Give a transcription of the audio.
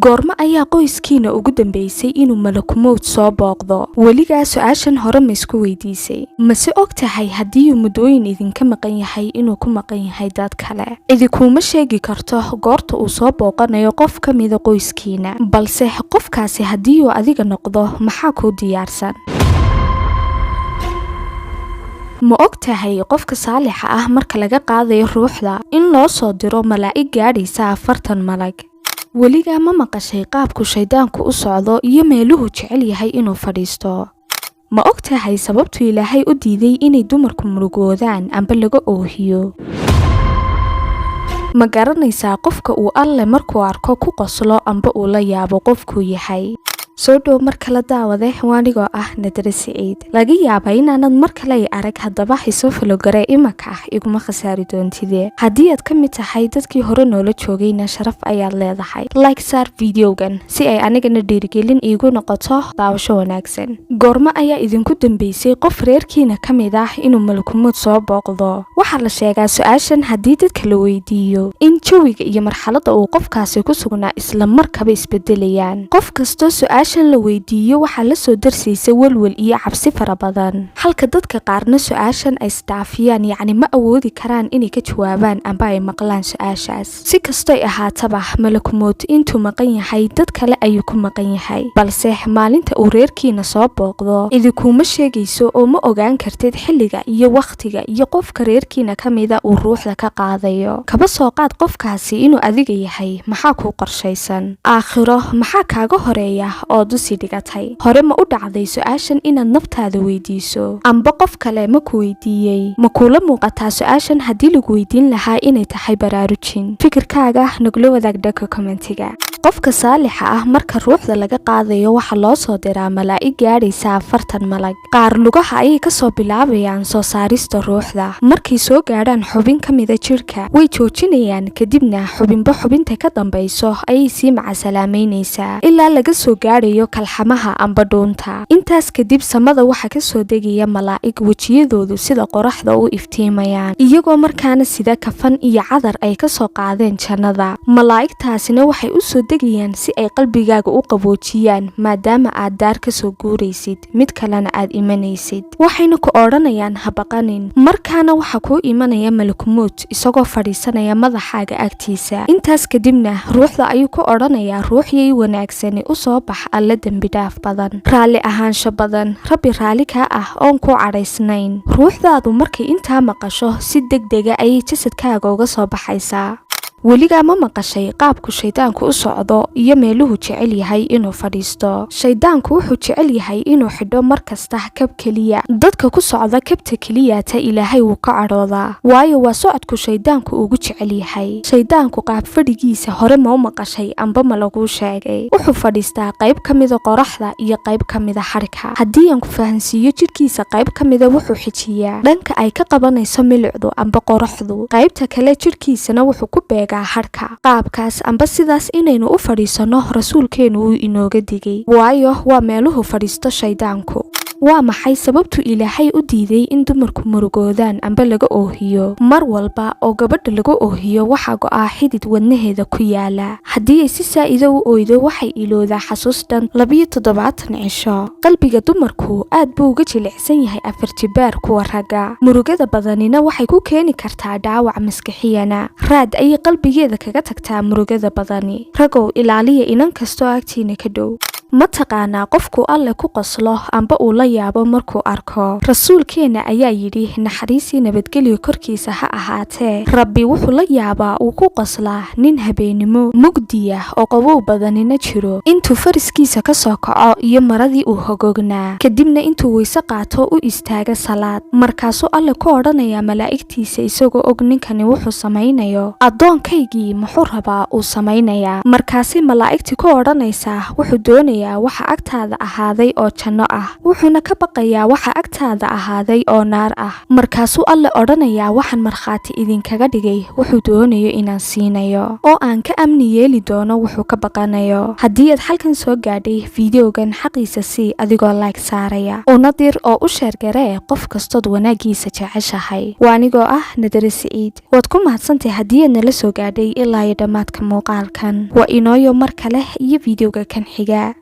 goorma ayaa qoyskiina ugu dambeysay inuu malakumowd soo booqdo? weligaa su-aashan hore ma isku weydiisay? mase og tahay haddii uu muddooyin idinka maqan yahay inuu ku maqan yahay dad kale? cidi kuuma sheegi karto goorta uu soo booqanayo qof ka mida qoyskiina, balse qofkaasi haddii uu adiga noqdo maxaa kuu diyaarsan? ma og tahay qofka saalixa ah marka laga qaadayo ruuxda in loo soo diro malaa'ig gaadhaysa 40 malag? weligaa ma maqashay qaabku shaydaanku u socdo iyo meeluhu jecel yahay inuu fadhiisto? ma og tahay sababtu ilaahay u diiday inay dumarku murugoodaan amba laga oohiyo? ma garanaysaa qofka uu alle markuu arko ku qoslo amba uu la yaabo qofkuu yahay? soo dhow mar kale daawade waanigoo ah Nadra Saciid. laga yaabaa inaanad mar kale arag, haddaba haysoo falogare imaka iguma khasaari doontide. haddii aad ka mid tahay dadkii hore noola joogayna sharaf ayaad leedahay. like saar videogan si ay anigana dhiirigelin iigu noqoto daawasho wanaagsan. goorma ayaa idinku dambeysay qof reerkiina ka mid ah inuu malakumowd soo booqdo? waxaa la sheegaa su-aashan haddii dadka la weydiiyo in jawiga iyo marxaladda uu qofkaasi ku sugnaa isla markaba isbedelayaan. qof kastoo su-aashan la weydiiyo waxaa la soo darsaysa walwal iyo cabsi fara badan, halka dadka qaarna su-aashan ay isdaafiyaan, yacni ma awoodi karaan inay ka jawaabaan amba ay maqlaan su-aashaas. si kastoy ahaataba malakumowd intuu maqan yahay dad kale ayuu ku maqan yahay, balse maalinta uu reerkiina soo booqdo idinkuuma sheegayso oo ma ogaan kartid xilliga iyo wakhtiga iyo qofka reerkiina ka mida uu ruuxda ka qaadayo. kaba soo qaad qofkaasi inuu adiga yahay, maxaa kuu qorshaysan? aakhiro maxaa kaaga horeeya oo dusi dhigatay? hore ma u dhacday su-aashan inaad naftaada weydiiso amba qof kale ma ku weydiiyey? ma kuula muuqataa su-aashan haddii lagu weydiin lahaa inay tahay baraarujin? fikirkaaga nagula wadaag dhanka kommentiga. qofka saalixa ah marka ruuxda laga qaadayo waxaa loo soo diraa malaa'ig gaadhaysa 40 malag. qaar lugaha ayay kasoo bilaabayaan soo saarista ruuxda. markay soo gaadhaan xubin ka mida jirka way joojinayaan, kadibna xubinba xubinta ka dambayso ayay sii macasalaameynaysaa ilaa laga soo gaadhayo kalxamaha amba dhuunta. intaas kadib samada waxaa kasoo degaya malaa'ig wejiyadoodu sida qoraxda u iftiimayaan, iyagoo markaana sida kafan iyo cadar ay kasoo qaadeen jannada. malaa'igtaasina waxay u soo degayaan si ay qalbigaaga u qaboojiyaan, maadaama aad daar kasoo guuraysid mid kalena aad imanaysid. waxayna ku odhanayaan ha baqanin. markaana waxaa kuu imanaya malakumowd isagoo fadhiisanaya madaxaaga agtiisa. intaas kadibna ruuxda ayuu ku odhanayaa ruuxyay wanaagsani u soo bax alla dembi dhaaf badan, raalli ahaansho badan, rabbi raalli kaa ah oon ku cadhaysnayn. ruuxdaadu markay intaa maqasho si degdega ayay jasadkaaga uga soo baxaysaa. weligaa ma maqashay qaabku shaydaanku u socdo iyo meeluhu jecel yahay inuu fadhiisto? shaydaanku wuxuu jecel yahay inuu xidho mar kasta kab keliya. dadka ku socda kabta keliyata ilaahay wuu ka cadhoodaa, waayo waa socodku shaydaanku ugu jecel yahay. shaydaanku qaab fadhigiisa hore ma u maqashay amba ma laguu sheegay? wuxuu fadhiistaa qayb ka mida qoraxda iyo qayb ka mida xadhka. haddii aan ku fahansiiyo jirkiisa qayb ka mida wuxuu xijiyaa dhanka ay ka qabanayso milicdu amba qoraxdu, qaybta kale jirkiisana wuxuu ku beega hadhka. qaabkaas amba sidaas inaynu u fadhiisano rasuulkeenu uu inooga digay, waayo waa meeluhu fadhiisto shaydaanku. waa maxay sababtu ilaahay u diiday in dumarku murugoodaan amba laga oohiyo? mar walba oo gabadha laga oohiyo waxaa go'aa xidid wadnaheeda ku yaala. haddii ay si saa'ida u oydo waxay iloodaa xasuus dhan 72 cisho. qalbiga dumarku aad buu uga jilicsan yahay 4 jibaar kuwa ragga. murugada badanina waxay ku keeni kartaa dhaawac maskaxiyana. raad ayay qalbigeeda kaga tagtaa murugada badani. ragow ilaaliya inan kastoo agtiina ka dhow. ma taqaanaa qofku alle ku qoslo amba uu la yaabo markuu arko? rasuulkeena ayaa yidhi naxariisii nabadgelyo korkiisa ha ahaatee, rabbi wuxuu la yaabaa uu ku qoslaa nin habeenimo mugdiya oo qabow badanina jiro, intuu fariskiisa ka soo kaco iyo maradii uu hogognaa, kadibna intuu weyse qaato u istaaga salaad. markaasuu alle ku odhanayaa malaa'igtiisa isagoo og ninkani wuxuu samaynayo, addoonkaygii muxuu rabaa uu samaynayaa? markaasay malaa'igtii ku odhanaysaa wuxuu doonaya doonayaa waxa agtaada ahaaday oo janno ah, wuxuuna ka baqayaa waxa agtaada ahaaday oo naar ah. Markaasuu alle odhanayaa waxaan markhaati idinkaga dhigay wuxuu doonayo inaan siinayo, oo aan ka amni yeeli doono wuxuu ka baqanayo. haddii aad halkan soo gaadhay fiideogan, xaqiisa sii adigoo like saaraya, una dir oo u sheergaree qof kastood wanaagiisa jeceshahay. waa anigoo ah Nadare Siciid. waad ku mahadsantahay haddii aad nala soo gaadhay ilaa iyo dhammaadka muuqaalkan. waa inooyo mar kale iyo fiideoga kan xiga.